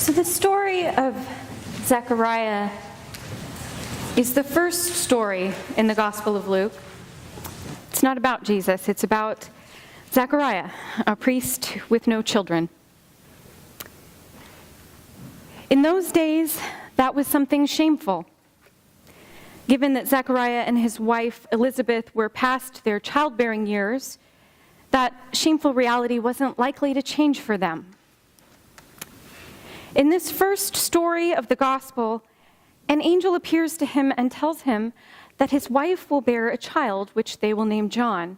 So the story of Zechariah is the first story in the Gospel of Luke. It's not about Jesus, it's about Zechariah, a priest with no children. In those days, that was something shameful. Given that Zechariah and his wife Elizabeth were past their childbearing years, that shameful reality wasn't likely to change for them. In this first story of the gospel, an angel appears to him and tells him that his wife will bear a child, which they will name John.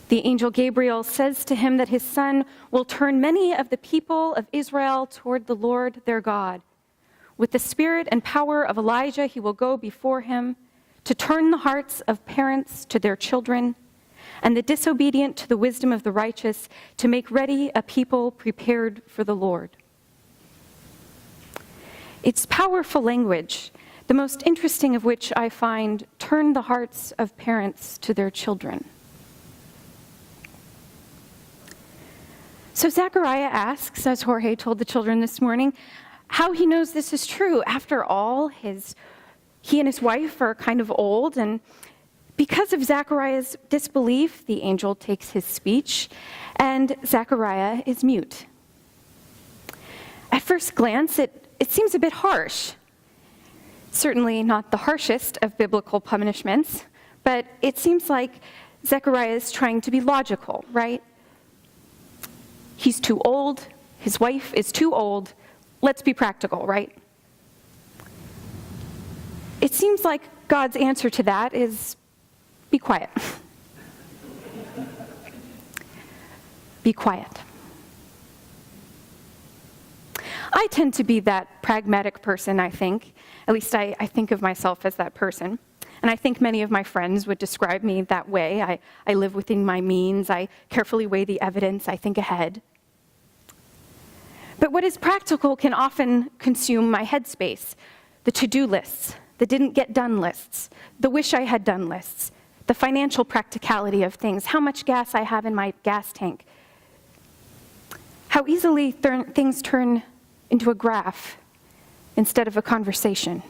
The angel Gabriel says to him that his son will turn many of the people of Israel toward the Lord their God. With the spirit and power of Elijah, he will go before him to turn the hearts of parents to their children and the disobedient to the wisdom of the righteous, to make ready a people prepared for the Lord. It's powerful language, the most interesting of which I find, turn the hearts of parents to their children. So Zechariah asks, as Jorge told the children this morning, how he knows this is true. After all, he and his wife are kind of old, and because of Zechariah's disbelief, the angel takes his speech, and Zechariah is mute. At first glance, it seems a bit harsh. Certainly not the harshest of biblical punishments, but it seems like Zechariah is trying to be logical, right? He's too old, his wife is too old, let's be practical, right? It seems like God's answer to that is, be quiet. Be quiet. I tend to be that pragmatic person, I think. At least I think of myself as that person. And I think many of my friends would describe me that way. I live within my means. I carefully weigh the evidence. I think ahead. But what is practical can often consume my headspace. The to-do lists, the didn't get done lists, the wish I had done lists, the financial practicality of things, how much gas I have in my gas tank, how easily things turn into a graph instead of a conversation,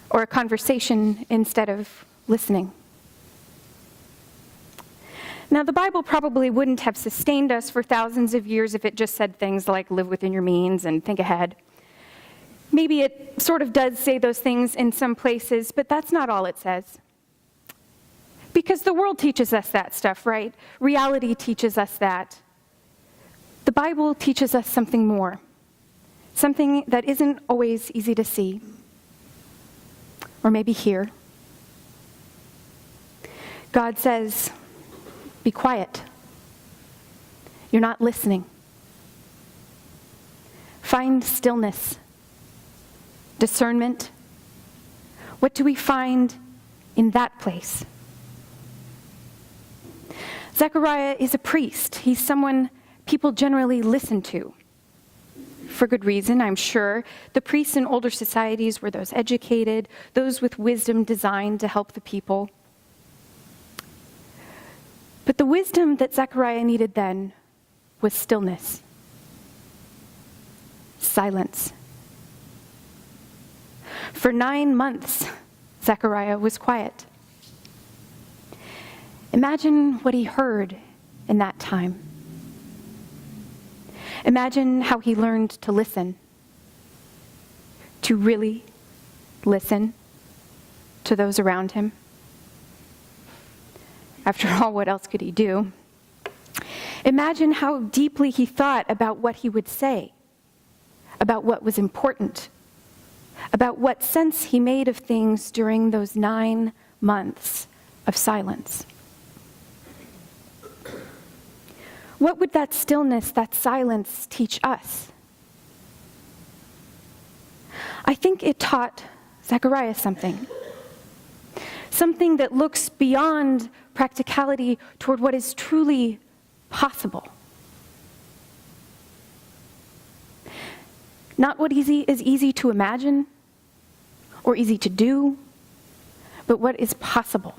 or a conversation instead of listening. Now, the Bible probably wouldn't have sustained us for thousands of years if it just said things like live within your means and think ahead. Maybe it sort of does say those things in some places, but that's not all it says. Because the world teaches us that stuff, right? Reality teaches us that. The Bible teaches us something more, something that isn't always easy to see, or maybe hear. God says, be quiet. You're not listening. Find stillness, discernment. What do we find in that place? Zechariah is a priest. He's someone people generally listen to. For good reason, I'm sure. The priests in older societies were those educated, those with wisdom designed to help the people. But the wisdom that Zechariah needed then was stillness, silence. For 9 months, Zechariah was quiet. Imagine what he heard in that time. Imagine how he learned to listen, to really listen to those around him. After all, what else could he do? Imagine how deeply he thought about what he would say, about what was important, about what sense he made of things during those 9 months of silence. What would that stillness, that silence teach us? I think it taught Zechariah something. Something that looks beyond practicality toward what is truly possible. Not what is easy to imagine or easy to do, but what is possible.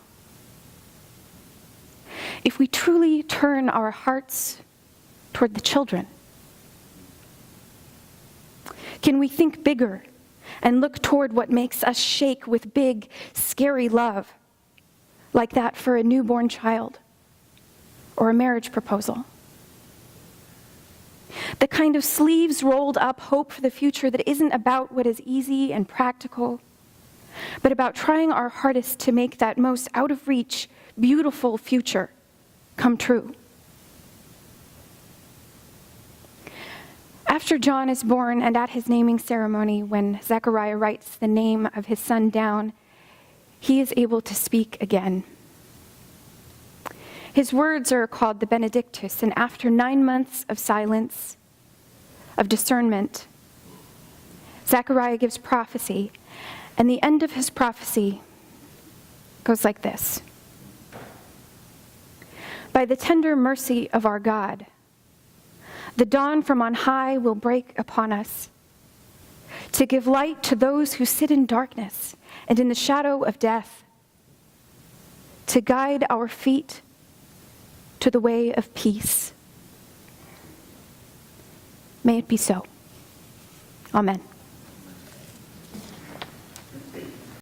If we truly turn our hearts toward the children, Can we think bigger and look toward what makes us shake with big, scary love, like that for a newborn child or a marriage proposal? The kind of sleeves rolled up hope for the future that isn't about what is easy and practical, but about trying our hardest to make that most out of reach, beautiful future come true. After John is born and at his naming ceremony, when Zechariah writes the name of his son down, he is able to speak again. His words are called the Benedictus, and after 9 months of silence, of discernment, Zechariah gives prophecy, and the end of his prophecy goes like this. By the tender mercy of our God, the dawn from on high will break upon us, to give light to those who sit in darkness and in the shadow of death, to guide our feet to the way of peace. May it be so. Amen.